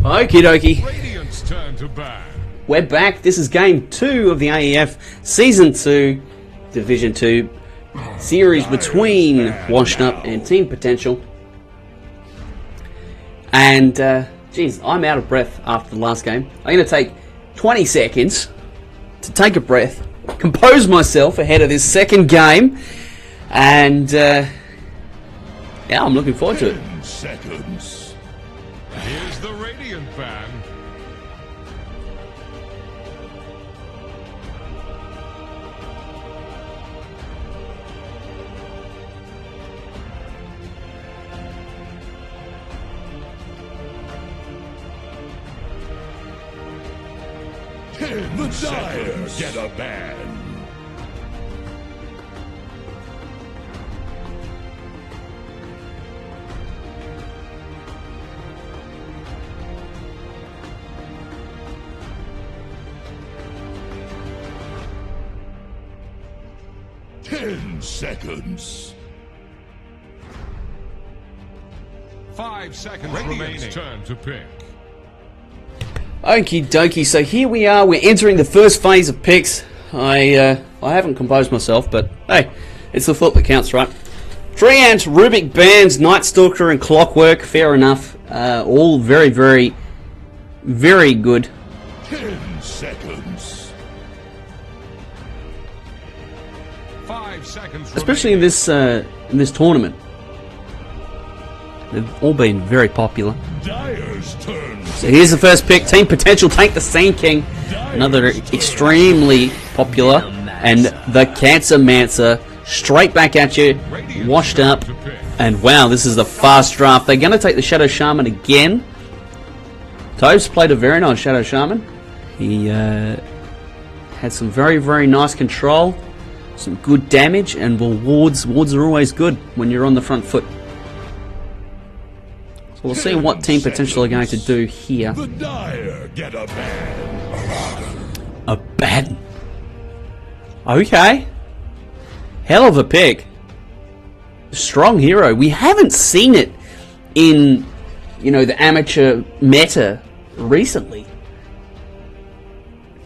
Okie dokie. Radiant's turn to ban. We're back. This is game 2 of the AEF Season 2 Division 2 series between Washed Up and Team Potential. And, geez, I'm out of breath after the last game. I'm going to take 20 seconds to take a breath, compose myself ahead of this second game, and, yeah, I'm looking forward to it. 10 seconds. Here's the Radiant ban. The Dire get a ban. Ten seconds. 5 seconds remaining. Turn to pick. Okie dokie, so here we are, we're entering the first phase of picks. I haven't composed myself, but hey, it's the thought that counts, right? Treant, Rubik Bands, Night Stalker and Clockwork, fair enough. All very, very, very good. 10 seconds. 5 seconds Especially in this tournament. They've all been very popular. Dire's turn. So here's the first pick. Team Potential take the Sand King. Another extremely popular. And the Cancer Mancer. Straight back at you. Washed Up. And wow, this is a fast draft. They're going to take the Shadow Shaman again. Toves played a very nice Shadow Shaman. He had some very, very nice control. Some good damage. And well, wards are always good when you're on the front foot. So we'll see what Team Potential are going to do here. The Dire get a ban. A ban. Okay. Hell of a pick. Strong hero. We haven't seen it in, you know, the amateur meta recently.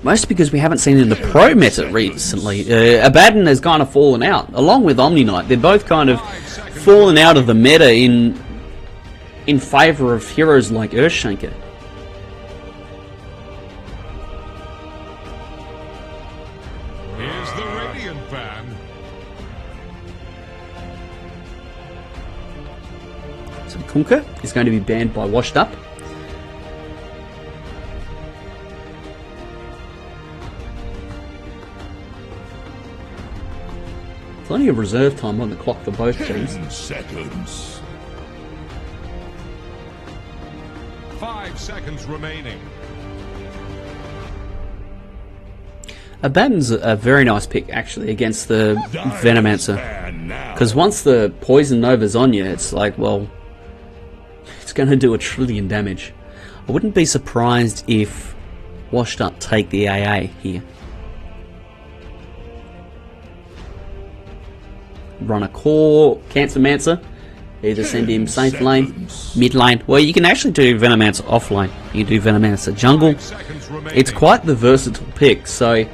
Mostly because we haven't seen it in the pro meta recently. Abaddon has kind of fallen out, along with Omni Knight. They're both kind of fallen out of the meta in favor of heroes like Earthshaker. Here's the Radiant ban. So Kunkka is going to be banned by Washed Up. Plenty of reserve time on the clock for both teams. 10 seconds. 5 seconds remaining. Abaddon's a very nice pick, actually, against the Venomancer. Because once the Poison Nova's on you, it's like, well, it's going to do 1 trillion damage. I wouldn't be surprised if Washed Up take the AA here. Run a core Cancer Mancer. Either send him safe lane, mid lane. Well, you can actually do Venomancer off lane. You can do Venomancer jungle. It's quite the versatile pick, so it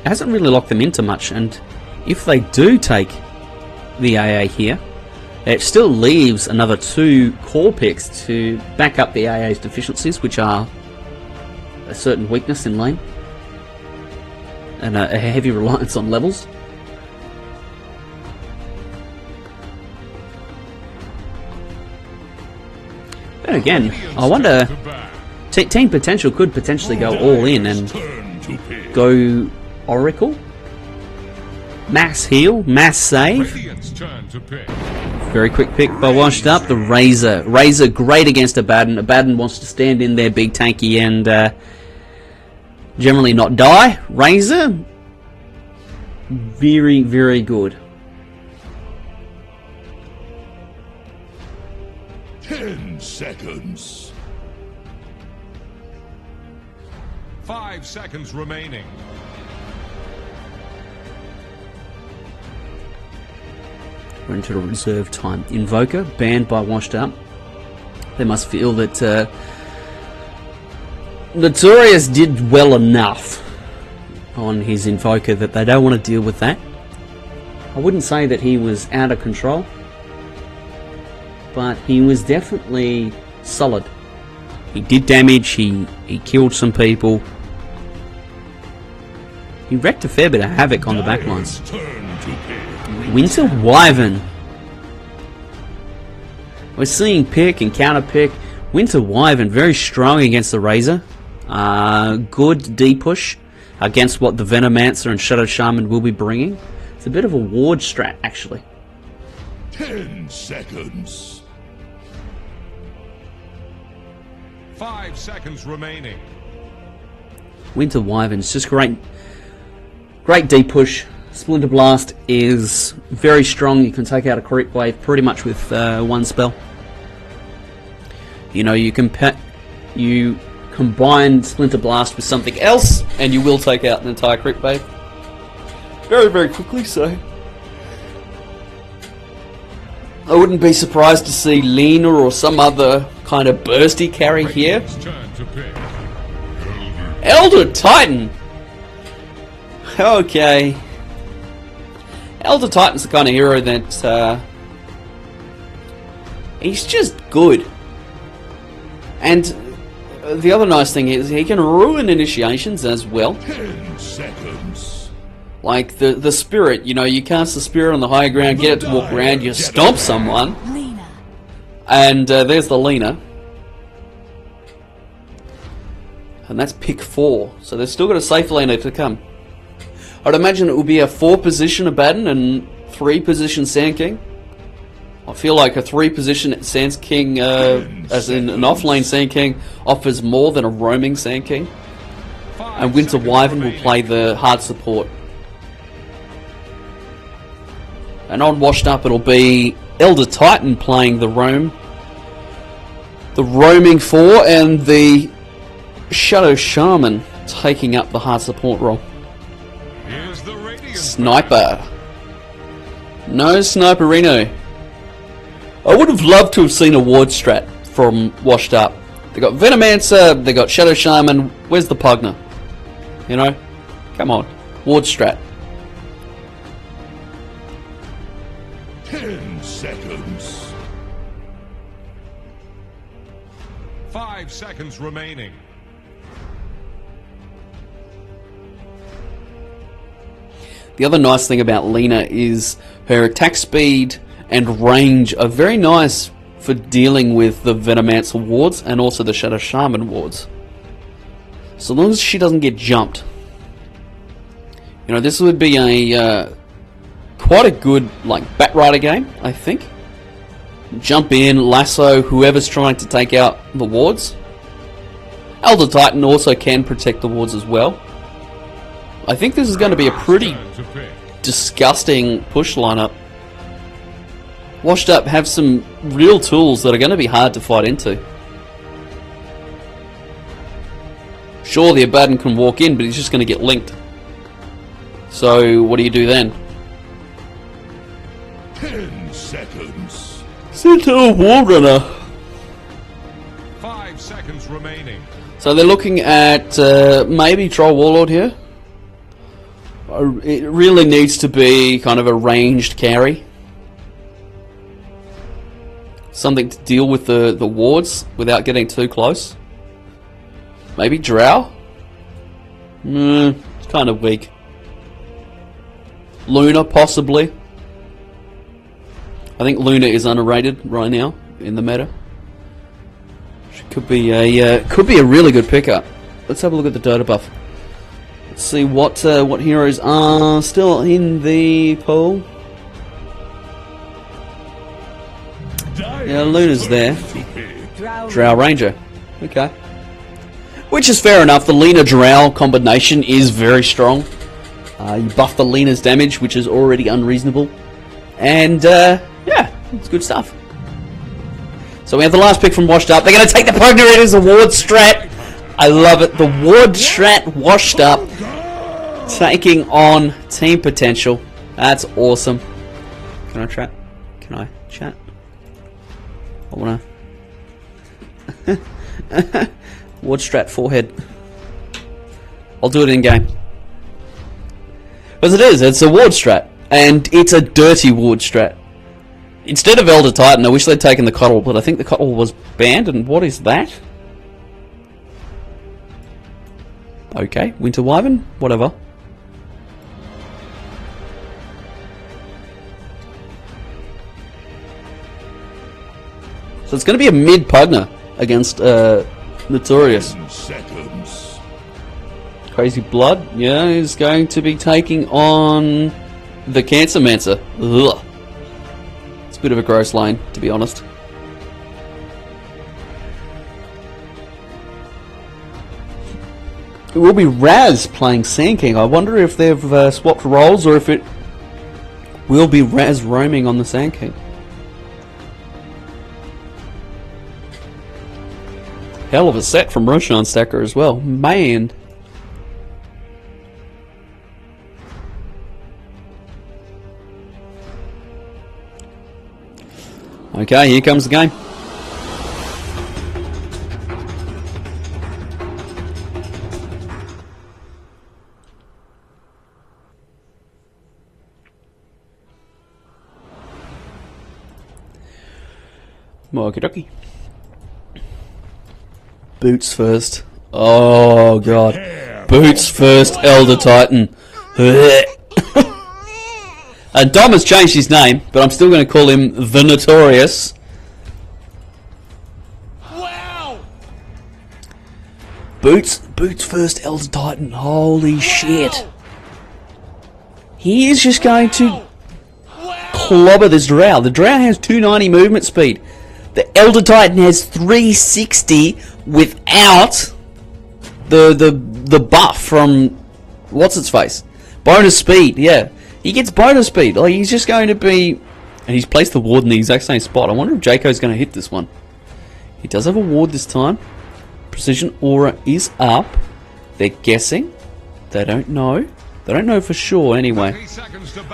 hasn't really locked them into much. And if they do take the AA here, it still leaves another 2 core picks to back up the AA's deficiencies, which are a certain weakness in lane and a heavy reliance on levels. And again, I wonder, Team Potential could potentially go all in and go Oracle, mass heal, mass save. Very quick pick by Washed Up. The Razor. Razor great against Abaddon. Abaddon wants to stand in there big tanky and generally not die. Razor, very, very good. 10 seconds. 5 seconds remaining. We're into reserve time. Invoker, banned by Washed Up. They must feel that Notorious did well enough on his Invoker that they don't want to deal with that. I wouldn't say that he was out of control, but he was definitely solid. He did damage, he killed some people. He wrecked a fair bit of havoc on the backlines. Winter Wyvern. We're seeing pick and counter pick. Winter Wyvern very strong against the Razor. Good D-push against what the Venomancer and Shadow Shaman will be bringing. It's a bit of a ward strat, actually. 10 seconds. 5 seconds remaining. Winter Wyvern's just great. Great D-push. Splinter Blast is very strong. You can take out a creep wave pretty much with one spell. You know, you combine Splinter Blast with something else, and you will take out an entire creep wave very, very quickly. So I wouldn't be surprised to see Lena or some other kind of bursty carry here. Elder Titan. Okay. Elder Titan's the kind of hero that he's just good. And the other nice thing is he can ruin initiations as well. 10 seconds. Like the spirit, you know, you cast the spirit on the high ground, get it to walk around, you stomp someone, and there's the Lena. And that's pick 4, so they've still got a safe Lena to come. I'd imagine it will be a 4-position Abaddon and 3-position Sand King. I feel like a 3-position Sand King, as in an off-lane Sand King, offers more than a roaming Sand King. And Winter Wyvern will play the hard support. And on Washed Up it'll be Elder Titan playing the roaming 4, and the Shadow Shaman taking up the hard support role. Sniper. No Sniperino. I would have loved to have seen a ward strat from Washed Up. They got Venomancer, they got Shadow Shaman. Where's the Pugner? You know? Come on. Ward strat. 10 seconds. 5 seconds remaining. The other nice thing about Lena is her attack speed and range are very nice for dealing with the Venomancer wards and also the Shadow Shaman wards. So long as she doesn't get jumped. You know, this would be a quite a good like Batrider game, I think. Jump in, lasso whoever's trying to take out the wards. Elder Titan also can protect the wards as well. I think this is going to be a pretty disgusting push lineup. Washed Up have some real tools that are going to be hard to fight into. Sure, the Abaddon can walk in, but he's just going to get linked. So, what do you do then? 10 seconds. Sentinel Warrunner. 5 seconds remaining. So they're looking at maybe Troll Warlord here. It really needs to be kind of a ranged carry. Something to deal with the wards without getting too close. Maybe Drow? It's kind of weak. Luna, possibly. I think Luna is underrated right now in the meta. She could be a really good pickup. Let's have a look at the dota buff. Let's see what heroes are still in the pool. Yeah, Luna's there. Drow Ranger. Okay. Which is fair enough. The Lena Drow combination is very strong. You buff the Lena's damage, which is already unreasonable. And, yeah, it's good stuff. So we have the last pick from Washed Up. They're going to take the Pugner. It is a ward strat. I love it. The ward strat Washed Up taking on Team Potential. That's awesome. Can I chat? Can I chat? I Ward strat forehead. I'll do it in game. Because it's a ward strat. And it's a dirty ward strat. Instead of Elder Titan, I wish they'd taken the Cuddle, but I think the Cuddle was banned, and what is that? Okay, Winter Wyvern, whatever. So it's going to be a mid Pugner against Notorious. Crazy Blood, yeah, is going to be taking on the Cancer Mancer. Ugh. It's a bit of a gross lane, to be honest. It will be Raz playing Sand King. I wonder if they've swapped roles or if it will be Raz roaming on the Sand King. Hell of a set from Roshan Stacker as well. Man. Okay, here comes the game. Okie dokie. Boots first. Oh god. Boots first, Elder Titan. And Dom has changed his name, but I'm still going to call him the Notorious. Wow! Boots first, Elder Titan. Holy shit. He is just going to clobber this Drow. The Drow has 290 movement speed. The Elder Titan has 360 without the buff from what's its face? Bonus speed, yeah. He gets bonus speed. Like he's just going to be, and he's placed the ward in the exact same spot. I wonder if Jaco's going to hit this one. He does have a ward this time. Precision Aura is up. They're guessing. They don't know. They don't know for sure anyway.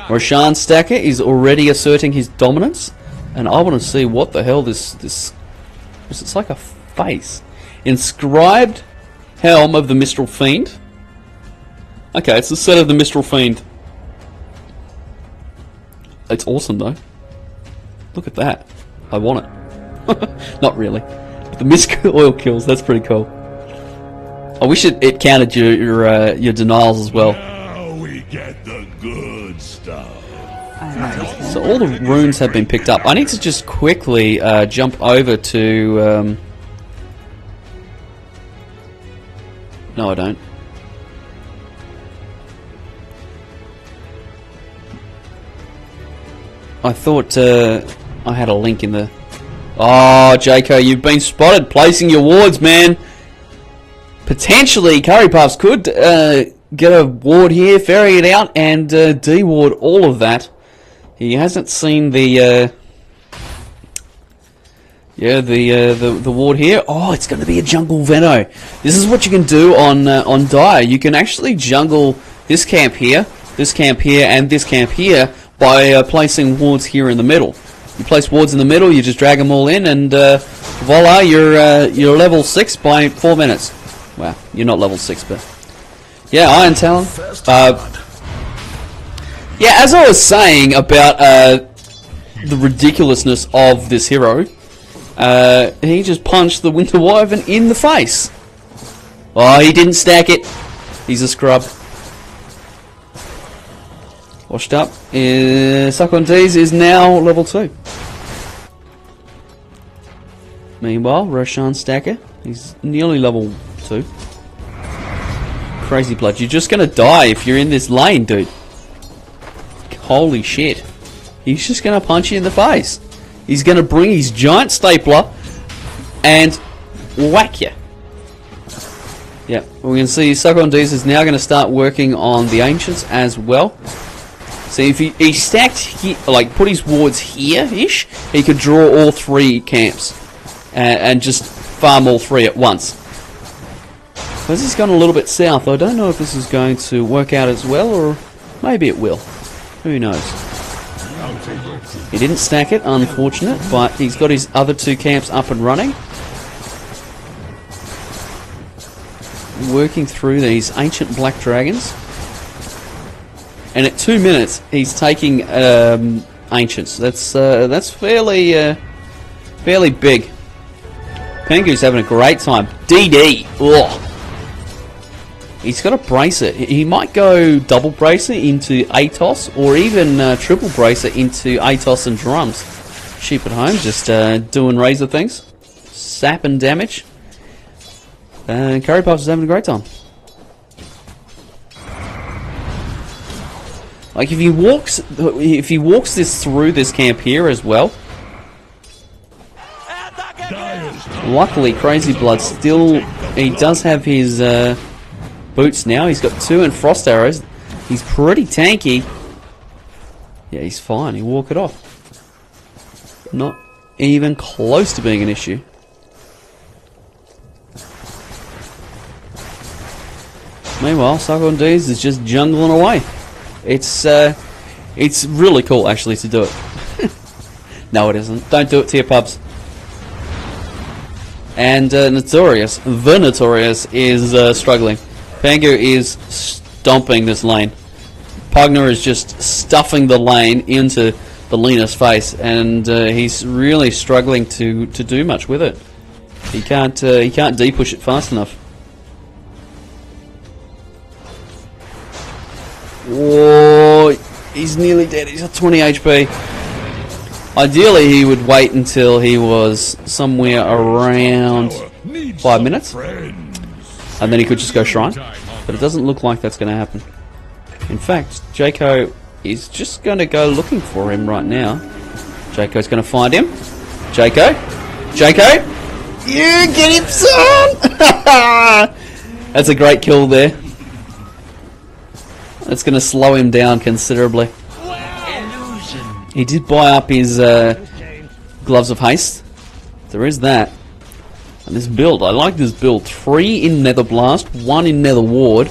Roshan Stacker is already asserting his dominance. And I want to see what the hell this it's like a face. Inscribed Helm of the Mistral Fiend. Okay, it's the set of the Mistral Fiend. It's awesome though. Look at that. I want it. Not really. But the Mist Oil Kills, that's pretty cool. I wish it counted your denials as well. Now we get the good stuff. So all the runes have been picked up. I need to just quickly jump over to... No, I don't. I thought I had a link in the... Oh, Jaco, you've been spotted placing your wards, man. Potentially, Curry Puffs could get a ward here, ferry it out, and de-ward all of that. He hasn't seen the the ward here. Oh, it's going to be a jungle Veno. This is what you can do on Dire. You can actually jungle this camp here, and this camp here by placing wards here in the middle. You place wards in the middle, you just drag them all in, and voila, you're level 6 by 4 minutes. Wow, you're not level 6, but yeah, Iron Talon. Yeah, as I was saying about the ridiculousness of this hero, he just punched the Winter Wyvern in the face. Oh, he didn't stack it. He's a scrub. Washed up. Suck on D's is now level 2. Meanwhile, Roshan Stacker, he's nearly level 2. Crazy Blood, you're just going to die if you're in this lane, dude. Holy shit. He's just going to punch you in the face. He's going to bring his giant stapler and whack you. Yeah, we can see Suck on D's is now going to start working on the Ancients as well. See, if he stacked, like put his wards here-ish, he could draw all 3 camps and just farm all 3 at once. Because he's gone a little bit south, I don't know if this is going to work out as well, or maybe it will. Who knows? He didn't stack it, unfortunate, but he's got his other 2 camps up and running. working through these ancient black dragons. And at 2 minutes, he's taking ancients. That's fairly big. Pengu's having a great time. DD. Ugh. He's got to brace it. He might go double bracer into Atos, or even triple bracer into Atos and drums. Sheep at home, just doing razor things, sapping damage. And Curry Puffs is having a great time. Like if he walks this through this camp here as well. Luckily, Crazy Blood still, he does have his boots now. He's got 2 and frost arrows. He's pretty tanky. Yeah, he's fine. He'll walk it off. Not even close to being an issue. Meanwhile, Psycho and D's is just jungling away. It's really cool actually to do it. No, it isn't. Don't do it to your pubs. And Notorious, the Notorious, is struggling. Pangu is stomping this lane. Pugner is just stuffing the lane into the Lena's face, and he's really struggling to do much with it. He can't D-push it fast enough. Whoa, he's nearly dead. He's at 20 HP. Ideally, he would wait until he was somewhere around 5 minutes, and then he could just go Shrine. But it doesn't look like that's going to happen. In fact, Jaco is just going to go looking for him right now. Jaco's going to find him. Jaco? Jaco? You get him, son! That's a great kill there. That's going to slow him down considerably. He did buy up his Gloves of Haste. There is that. And this build, I like this build. 3 in Nether Blast, 1 in Nether Ward.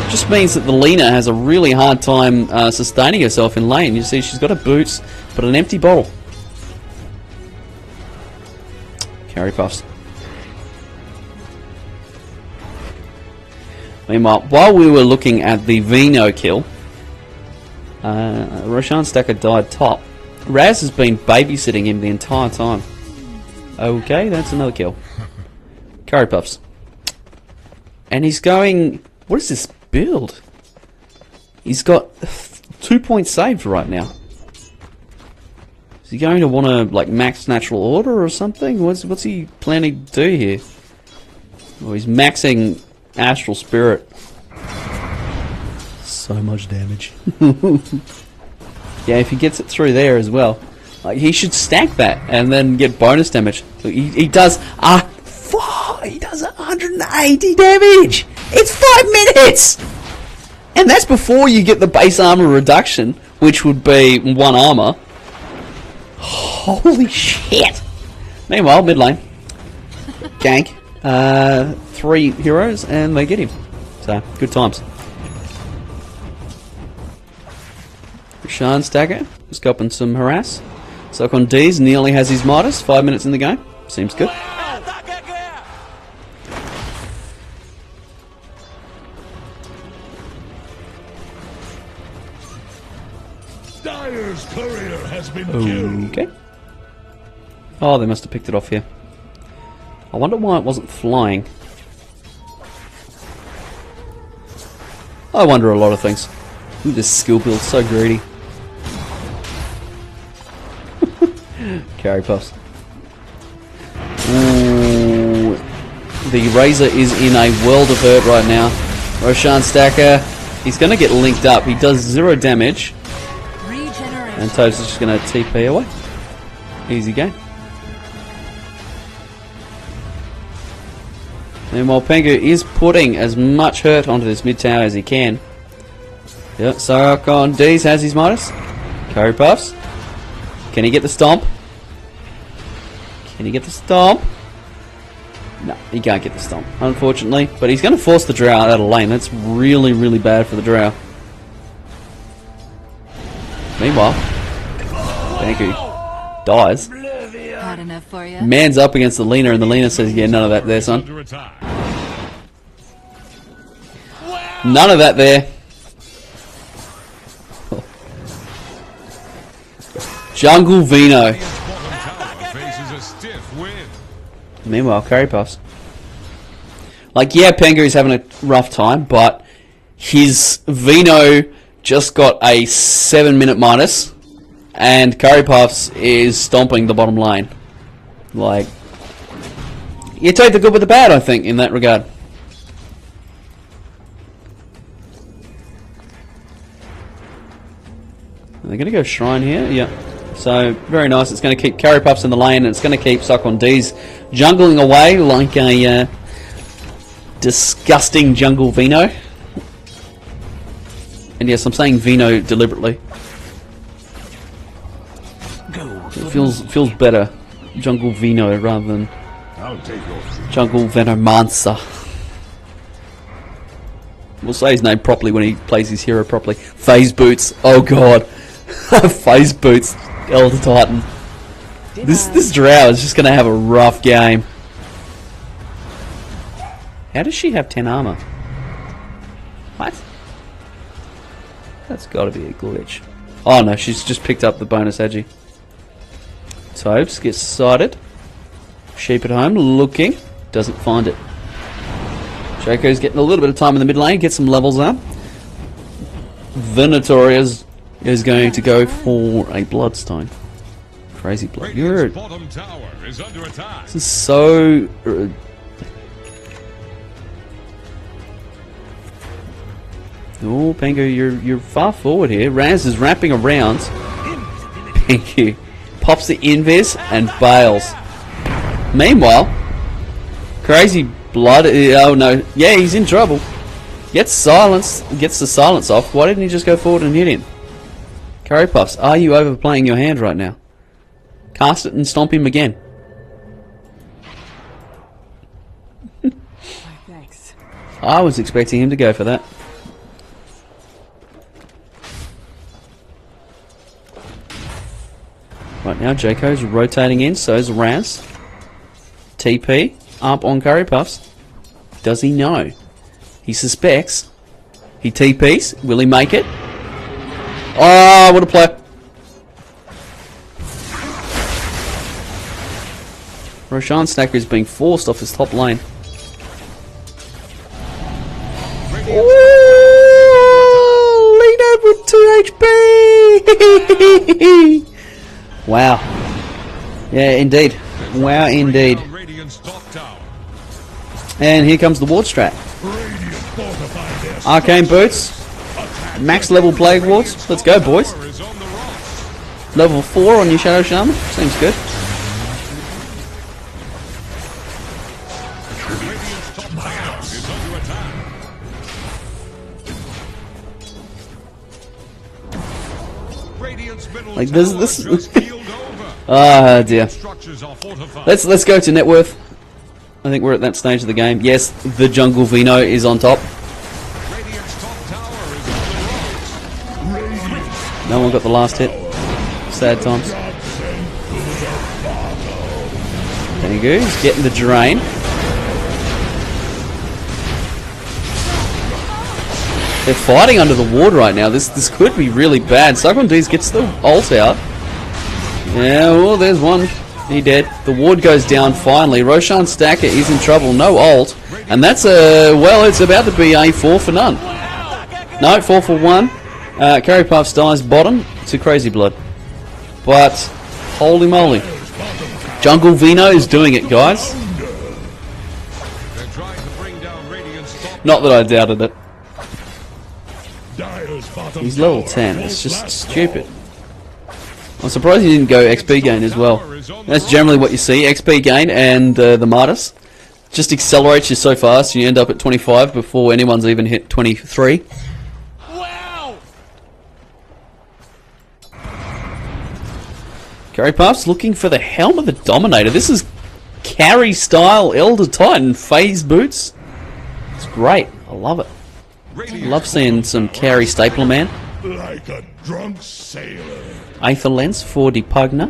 Just means that the Lena has a really hard time sustaining herself in lane. You see, she's got her boots, but an empty bottle. Carry Puffs. Meanwhile, while we were looking at the Vino kill, Roshan Stacker died top. Raz has been babysitting him the entire time. Okay, that's another kill. Curry Puffs. And he's going... What is this build? He's got 2 points saved right now. Is he going to want to like max natural order or something? What's he planning to do here? Well, he's maxing Astral Spirit. So much damage. Yeah, if he gets it through there as well, like he should stack that and then get bonus damage. He does he does 180 damage. It's 5 minutes, and that's before you get the base armor reduction, which would be 1 armor. Holy shit! Meanwhile, mid lane, gank, 3 heroes, and they get him. So good times. Shan Stacker is copping some harass. Sokon D's nearly has his Midas. 5 minutes in the game. Seems good. Dyer's courier has been killed. Okay. Oh, they must have picked it off here. I wonder why it wasn't flying. I wonder a lot of things. Ooh, this skill build's so greedy. Carry Puffs. Ooh, the Razor is in a world of hurt right now. Roshan Stacker, he's going to get linked up. He does 0 damage. And Toad's just going to TP away. Easy game. Meanwhile, Pengu is putting as much hurt onto this mid tower as he can. Yep, Sarkon D's has his Midas. Curry Puffs. Can he get the stomp? Can he get the stomp? No, he can't get the stomp, unfortunately. But he's going to force the Drow out of lane. That's really, really bad for the Drow. Meanwhile, Pengu dies. Hot enough for you. Man's up against the Lena, and the Lena says, yeah, none of that there, son. None of that there. Jungle Vino. Meanwhile, Curry Puffs. Like, yeah, Pengu's having a rough time, but his Vino just got a 7-minute minus, and Curry Puffs is stomping the bottom lane. Like, you take the good with the bad, I think, in that regard. Are they going to go Shrine here? Yeah. So, very nice. It's going to keep Curry Puffs in the lane, and it's going to keep Suck on D's jungling away like a disgusting jungle Vino. And yes, I'm saying Vino deliberately. It feels better. Jungle Vino rather than Jungle Venomancer. We'll say his name properly when he plays his hero properly. Phase Boots. Oh god. Phase Boots. Elder Titan. This drow is just going to have a rough game. How does she have 10 armor? What? That's got to be a glitch. Oh no, she's just picked up the bonus agi. Tobes gets sighted. Sheep at home looking. Doesn't find it. Joko's getting a little bit of time in the mid lane. Get some levels up. Venatorius is going to go for a Bloodstone. Crazy blood. This is so... Oh, Pengu, you're far forward here. Raz is wrapping around. Pengu pops the invis and bails. Meanwhile, Crazy Blood... Oh no. Yeah, he's in trouble. Gets the silence off. Why didn't he just go forward and hit him? Curry Puffs, are you overplaying your hand right now? Cast it and stomp him again. Thanks. I was expecting him to go for that. Right now, Jaco's rotating in, so is Raz. TP up on Curry Puffs. Does he know? He suspects. He TPs. Will he make it? Oh, what a play. Roshan Stacker is being forced off his top lane. Ooh, lead out with 2 HP! Wow. Yeah, indeed. Wow, indeed. And here comes the ward strat. Arcane Boots. Max level Plague Wards. Let's go, boys. Level 4 on your Shadow Shaman. Seems good. Like this. Ah dear. Let's go to net worth. I think we're at that stage of the game. Yes, the Jungle Vino is on top. No one got the last hit. Sad times. There you go. He's getting the drain. They're fighting under the ward right now. This could be really bad. Cyclone D's gets the ult out. Yeah, well, there's one. He dead. The ward goes down finally. Roshan Stacker is in trouble. No ult. And that's a... Well, it's about to be a 4 for none. No, 4 for 1. Curry Puffs dies bottom to Crazy Blood. But, holy moly. Jungle Vino is doing it, guys. Not that I doubted it. He's level 10. It's just stupid. I'm surprised he didn't go XP gain as well. That's generally what you see. XP gain and the Midas. Just accelerates you so fast you end up at 25 before anyone's even hit 23. Wow! Curry Puffs looking for the Helm of the Dominator. This is carry style Elder Titan phase boots. It's great. I love it. I love seeing some carry stapler man. Like a drunk sailor. Aether Lens for Depugner.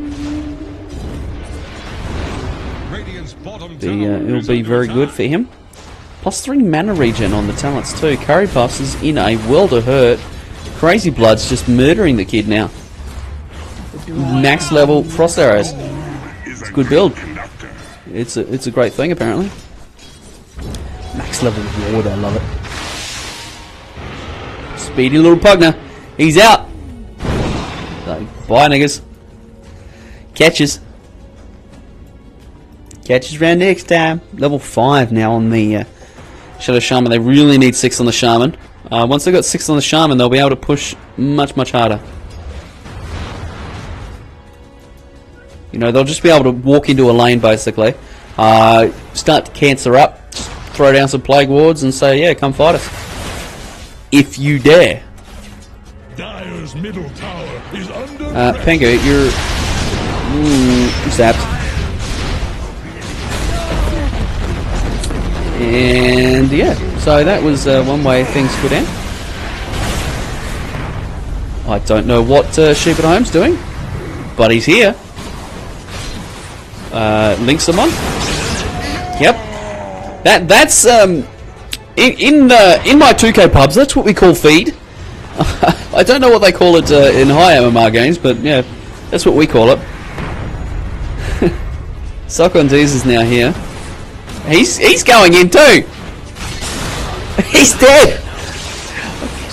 It'll be very good for him. +3 mana regen on the talents too. Curry Puffs is in a world of hurt. Crazy Blood's just murdering the kid now. Max level Frost Arrows. It's a good build. It's a great thing apparently. Max level Ward, I love it. Speedy little Pugner. He's out. So, bye niggas. Catches. Catches round next time. Level 5 now on the Shadow Shaman. They really need 6 on the Shaman. Once they've got 6 on the Shaman, they'll be able to push much, much harder. You know, they'll just be able to walk into a lane, basically. Start to cancer up. Just throw down some Plague Wards and say, yeah, come fight us. If you dare. Dire's middle tower is under Pengu, you're... zapped. And yeah, so that was one way things could end. I don't know what Sheep at Home's doing, but he's here. Links him on. Yep. That's in my 2K pubs. That's what we call feed. I don't know what they call it in high MMR games, but yeah, that's what we call it. Sock on D's is now here. He's going in too. He's dead.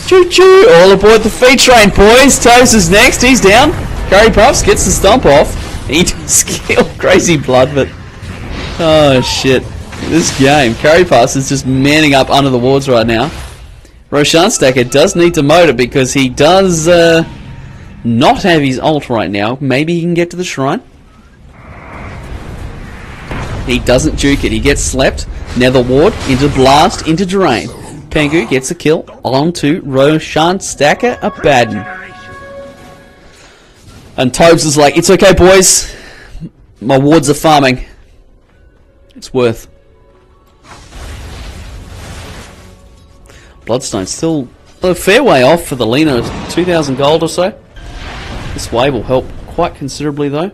Choo choo! All aboard the feed train, boys. Toes is next. He's down. Curry Puffs gets the stomp off. He does kill Crazy Blood, but oh shit! This game, Curry Puffs is just manning up under the wards right now. Roshan Stacker does need to motor because he does not have his ult right now. Maybe he can get to the shrine. He doesn't juke it. He gets slept. Nether Ward into Blast into Drain. Pengu gets a kill onto Roshan Stacker Abaddon. And Tobes is like, it's okay boys. My wards are farming. It's worth. Bloodstone still a fair way off for the Lena. 2,000 gold or so. This wave will help quite considerably though.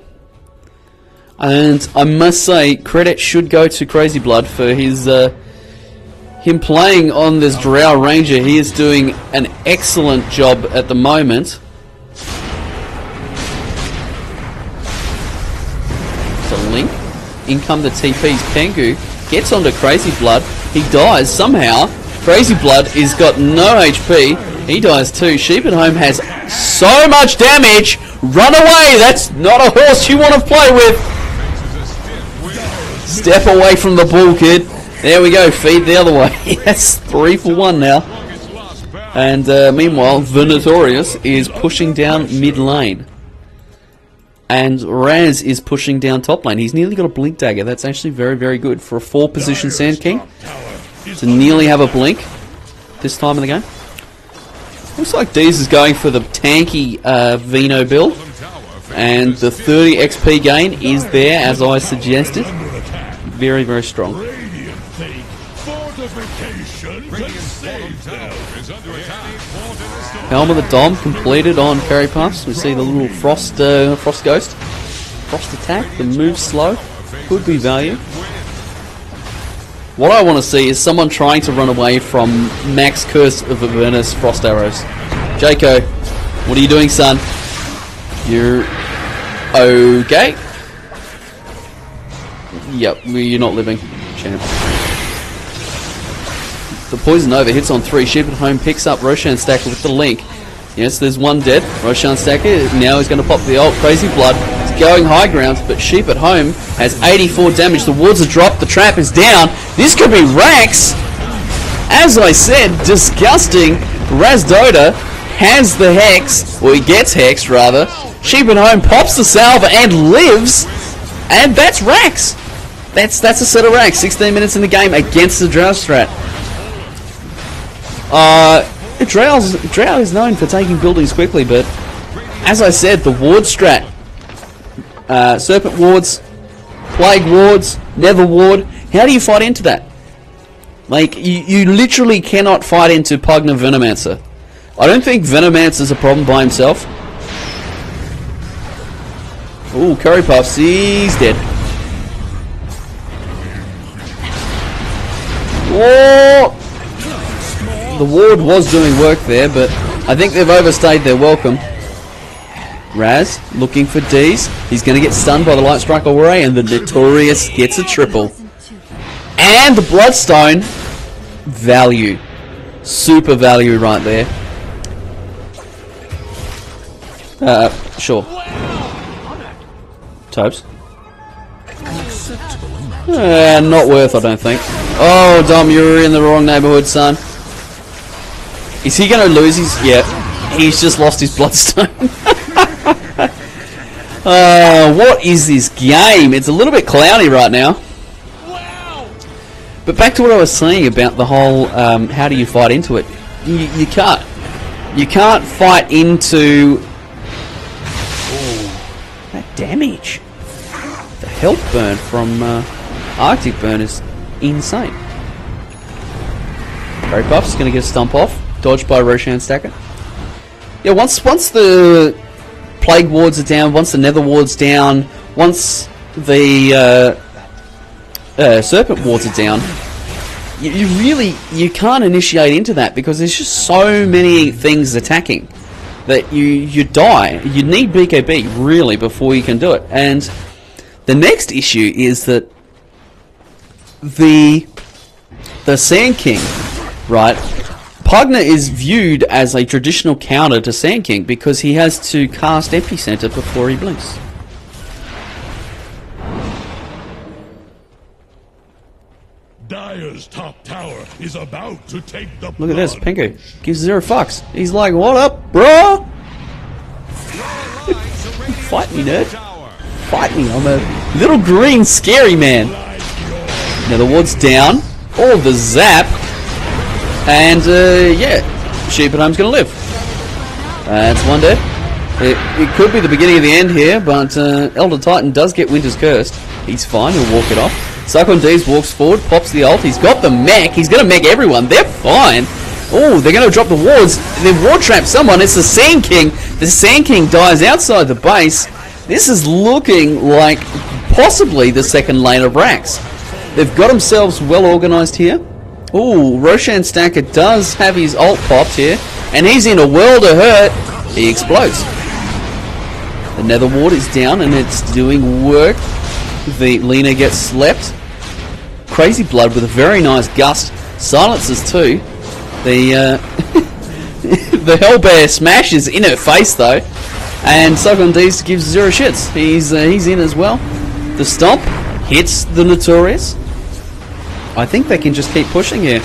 And I must say, credit should go to Crazy Blood for his him playing on this Drow Ranger. He is doing an excellent job at the moment. The link. In come the TP's Pengu. Gets onto Crazy Blood. He dies somehow. Crazy Blood is got no HP. He dies too. Sheep at Home has so much damage. Run away! That's not a horse you want to play with. Step away from the bull, kid. There we go. Feed the other way. That's 3 for 1 now. And meanwhile, Venatorius is pushing down mid lane. And Raz is pushing down top lane. He's nearly got a blink dagger. That's actually very, very good for a 4 position Sand King to nearly have a blink this time in the game. Looks like Deez is going for the tanky Vino build. And the 30 XP gain is there as I suggested. Very, very strong. Helm of the Dom completed on Curry Puffs. We see the little Frost Ghost. Frost attack. The move slow. Could be value. What I want to see is someone trying to run away from Max Curse of Avernus Frost Arrows. Jaco, what are you doing, son? You're okay. Yep, you're not living, champ. The Poison Nova hits on 3. Sheep at Home picks up Roshan Stacker with the link. Yes, there's one dead. Roshan Stacker now is going to pop the ult. Crazy Blood is going high ground, but Sheep at Home has 84 damage. The wards are dropped. The trap is down. This could be Rax. As I said, disgusting. Razdota has the Hex, or he gets Hexed rather. Sheep at Home pops the salve and lives, and that's Rax. That's a set of Rax. 16 minutes in the game against the Drow strat. Drow is known for taking buildings quickly, but as I said, the ward strat, Serpent wards, Plague wards, Nether ward, how do you fight into that? Like, you literally cannot fight into Pugna Venomancer. I don't think Venomancer's a problem by himself. Ooh, Curry Puffs, he's dead. Whoa! The ward was doing work there, but I think they've overstayed their welcome. Raz looking for D's. He's going to get stunned by the Light Strike Array, and the Notorious gets a triple. And the Bloodstone, value. Super value right there. Sure. Tobes. Not worth, I don't think. Oh, Dom, you're in the wrong neighborhood, son. Is he going to lose his... Yeah, he's just lost his Bloodstone. What is this game? It's a little bit cloudy right now. But back to what I was saying about the whole, how do you fight into it? You can't. You can't fight into... Oh, that damage. The health burn from Arctic Burn is insane. Berry Puff's going to get a stump off. Dodged by Roshan Stacker. Yeah, once the Plague Wards are down, once the Nether Wards down, once the Serpent Wards are down, you can't initiate into that because there's just so many things attacking that you die. You need BKB really before you can do it. And the next issue is that the Sand King, right? Pugna is viewed as a traditional counter to Sand King because he has to cast Epicenter before he blinks. Dire's top tower is about to take the Look at this, Pingu gives 0 fucks. He's like, what up, bro? Fight me, nerd. Fight me, I'm a little green scary man. Now the ward's down. All the zap. And, yeah, Sheep at Home's going to live. That's one dead. It could be the beginning of the end here, but Elder Titan does get Winter's Cursed. He's fine, he'll walk it off. Cyclone D's walks forward, pops the ult. He's got the mech. He's going to mech everyone. They're fine. Oh, they're going to drop the wards. They've ward trapped someone. It's the Sand King. The Sand King dies outside the base. This is looking like possibly the second lane of Rax. They've got themselves well organised here. Ooh, Roshan Stacker does have his ult popped here, and he's in a world of hurt. He explodes. The Nether Ward is down, and it's doing work. The Lina gets slept. Crazy Blood with a very nice gust. Silences too. The the Hellbear smashes in her face though, and Cyclone D's gives 0 shits. He's in as well. The Stomp hits the Notorious. I think they can just keep pushing here.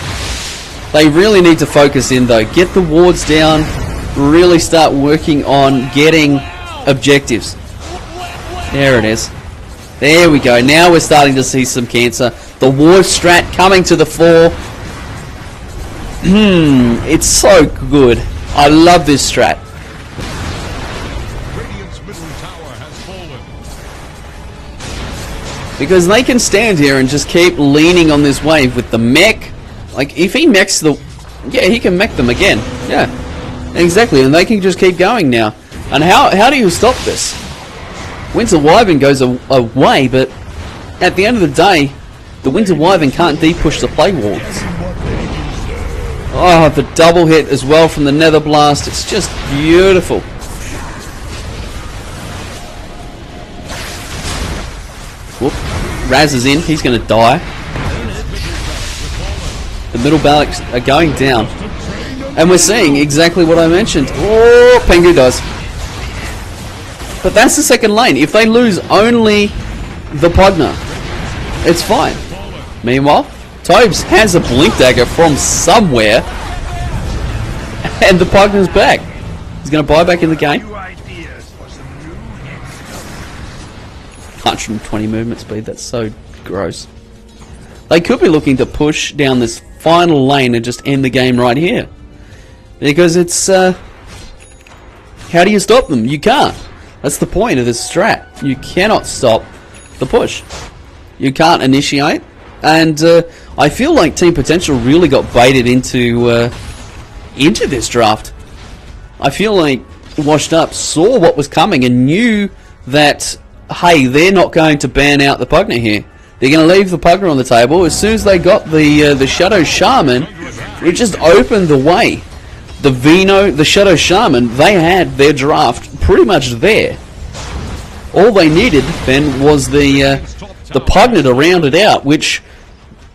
They really need to focus in though. Get the wards down. Really start working on getting objectives. There it is. There we go. Now we're starting to see some cancer. The ward strat coming to the fore. It's so good. I love this strat. Radiant's middle tower has fallen. Because they can stand here and just keep leaning on this wave with the mech. Like, if he mechs the... Yeah, he can mech them again. Yeah, exactly. And they can just keep going now. And how do you stop this? Winter Wyvern goes away, but at the end of the day, the Winter Wyvern can't de-push the Plague Wards. Oh, the double hit as well from the Nether Blast. It's just beautiful. Whoop. Raz is in. He's going to die. The middle Balaks are going down. And we're seeing exactly what I mentioned. Oh, Pengu does. But that's the second lane. If they lose only the Pugna, it's fine. Meanwhile, Tobes has a Blink Dagger from somewhere, and the Pugna's back. He's going to buy back in the game. 120 movement speed, that's so gross. They could be looking to push down this final lane and just end the game right here. Because it's... how do you stop them? You can't. That's the point of this strat. You cannot stop the push. You can't initiate. And I feel like Team Potential really got baited into this draft. I feel like Washed Up saw what was coming and knew that, hey, they're not going to ban out the Pugna here. They're going to leave the Pugger on the table. As soon as they got the Shadow Shaman, it just opened the way. The Shadow Shaman, they had their draft pretty much there. All they needed then was the Pugner to round it out, which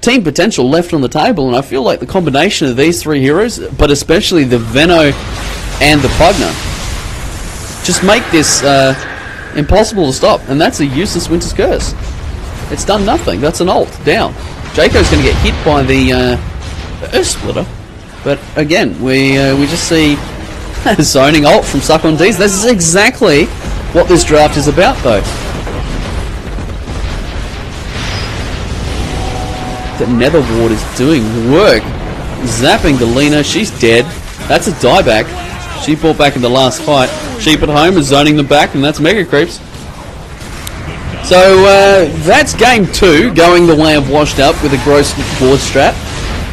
Team Potential left on the table, and I feel like the combination of these three heroes, but especially the Veno and the Pugner, just make this impossible to stop, and that's a useless Winter's Curse. It's done nothing. That's an ult. Down. Jaco's going to get hit by the Earth Splitter, but again, we just see zoning ult from Suck on D's. This is exactly what this draft is about, though. The Nether Ward is doing work. Zapping the Lena. She's dead. That's a dieback. She fought back in the last fight. Sheep at Home is zoning them back, and that's Mega Creeps. So that's game 2, going the way of Washed Up with a gross board strat.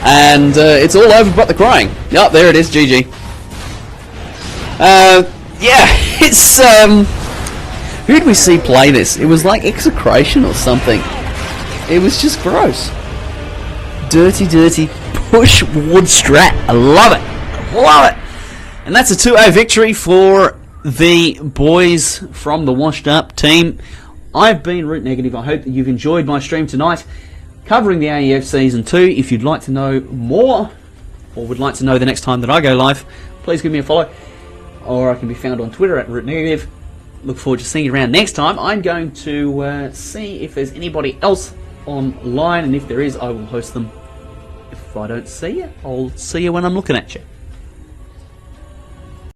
And it's all over but the crying. Oh, there it is, GG. Yeah, it's... who did we see play this? It was like Execration or something. It was just gross. Dirty, dirty push ward strat. I love it. I love it. And that's a 2-0 victory for the boys from the Washed Up team. I've been Root Negative. I hope that you've enjoyed my stream tonight covering the AEF Season 2. If you'd like to know more, or would like to know the next time that I go live, please give me a follow. Or I can be found on Twitter at Root Negative. Look forward to seeing you around next time. I'm going to see if there's anybody else online, and if there is, I will host them. If I don't see you, I'll see you when I'm looking at you.